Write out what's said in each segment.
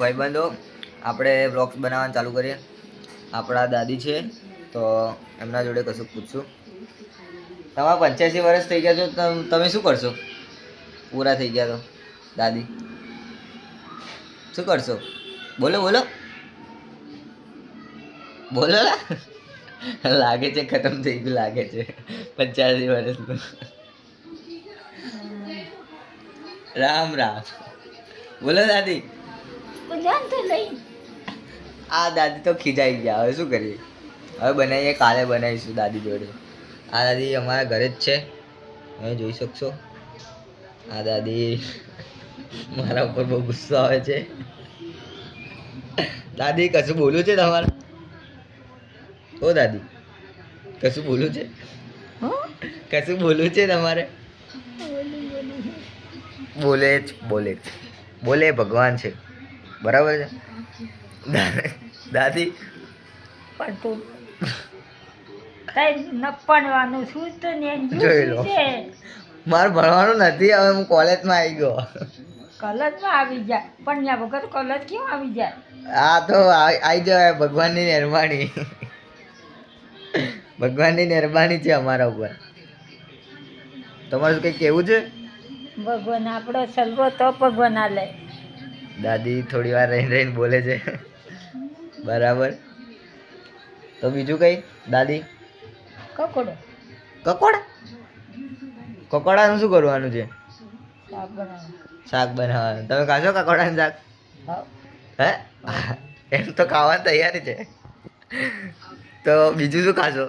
ભાઈબંધો આપણે વ્લોગ્સ બનાવવાનું ચાલુ કરીએ. આપણા દાદી છે તો એમના જોડે કશું પૂછશું. તમારા 85 વર્ષ થઈ ગયા છો, તમે શું કરશો? પૂરા થઈ ગયા તો દાદી શું કરશો? બોલો બોલો બોલો. લાગે છે ખતમ થઈ ગયું લાગે છે 85 વર્ષનું. રામ રામ. બોલો દાદી. આ દાદી તો ખીજાઈ ગયા. હવે શું કરીએ? હવે બનાવીએ, કાલે બનાવીશું દાદી જોડે. આ દાદી અમારા ઘરે જ છે, તમે જોઈ શકશો. આ દાદી મારા ઉપર બહુ ગુસ્સો આવે છે. દાદી કશું બોલું છે તમારે? ઓ દાદી કશું બોલું છે? કશું બોલું છે તમારે? બોલે જ બોલે જ બોલે ભગવાન છે, બરાબર છે દાદી. પણ તું કઈ ન ભણવાનું શું તો ને જોઈ લો, મારે ભણવાનું નથી. હવે હું કોલેજમાં આવી ગયો. કોલેજમાં આવી જાય પણ ત્યાં વગર કોલેજ કેમ આવી જાય? આ તો આવી જવાય, ભગવાનની મહેરબાની. ભગવાનની મહેરબાની છે અમારા ઉપર. તમારું કંઈ કેવું છે? ભગવાન આપણો સલવો તો ભગવાન આલે. દાદી થોડી વાર રહીને રહીને બોલે છે, બરાબર. તો બીજું કઈ દાદી? કકોડો કકોડા? કકોડાનું શું કરવાનું છે? શાક બનાવવાનું. શાક બનાવવાનું. તમે ખાશો કકોડાનું શાક? હે? એમ તો ખાવાની તૈયારી છે. તો બીજું શું ખાશો?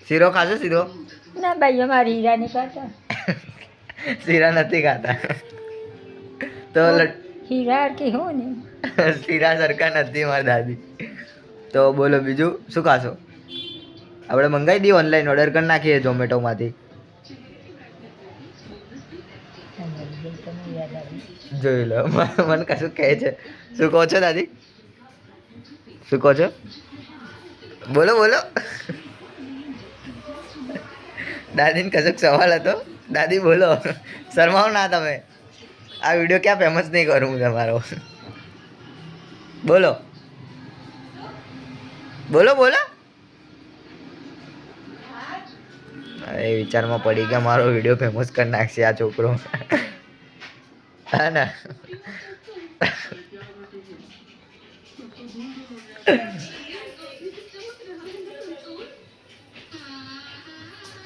શીરો ખાશો? શીરો? ના ભાઈ, અમારી હીરા નહીં ખાતા. શીરા નથી ખાતા તો હીરા કે હું ને શીરા સરખા નથી મારા દાદી. તો બોલો બીજું શું ખાશો? આપણે મંગાવી દઈએ, ઓનલાઈન ઓર્ડર કરી નાખીએ ઝોમેટોમાંથી. જોઈ લો, મને કશું કહે છે. શું કહો છો દાદી? શું કહો છો? બોલો બોલો. દાદીને કશું સવાલ હતો? દાદી બોલો, શરમાવો ના તમે. આ વિડીયો ક્યાં ફેમસ નહીં કરું હું તમારો. બોલો બોલો બોલો. એ વિચારમાં પડી ગયા મારો વિડીયો ફેમસ કરી નાખશે આ છોકરો. હા ને?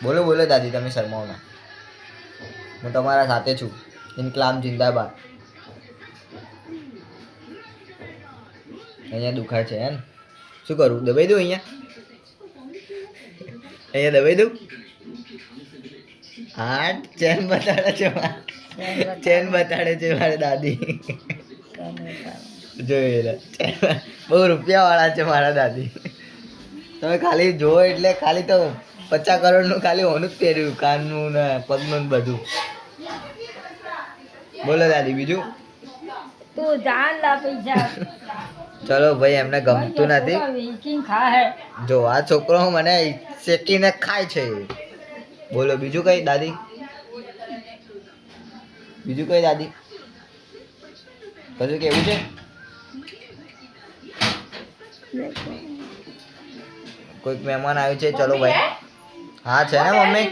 બોલો બોલો દાદી, તમે શરમાવો ના. હું તમારા સાથે છું. ઇન્કલાબ જિંદાબાદ. અહીંયા દુખાય છે એમ? શું કરું? દબાઈ દઉં અહીંયા? અહીંયા દબાઈ દઉં? હા, ચેન બતાડે છે, ચેન બતાડે છે મારે દાદી. જોઈ લે, બહુ રૂપિયા વાળા છે મારા દાદી. તમે ખાલી જો એટલે ખાલી તો 50 કરોડનું ખાલી હોનું જ પહેર્યું, કાનનું ને પગનું ને બધું. બોલો દાદી બીજું? તું જાન લા પૈસા. ચલો ભાઈ, એમને ગમતું નથી. જો આ છોકરો મને શેકીને ખાય છે. બોલો બીજું કઈ દાદી? બીજું કઈ દાદી? કશું કેવું છે? કોઈક મહેમાન આવ્યું છે. ચલો ભાઈ. હા છે ને મમ્મી?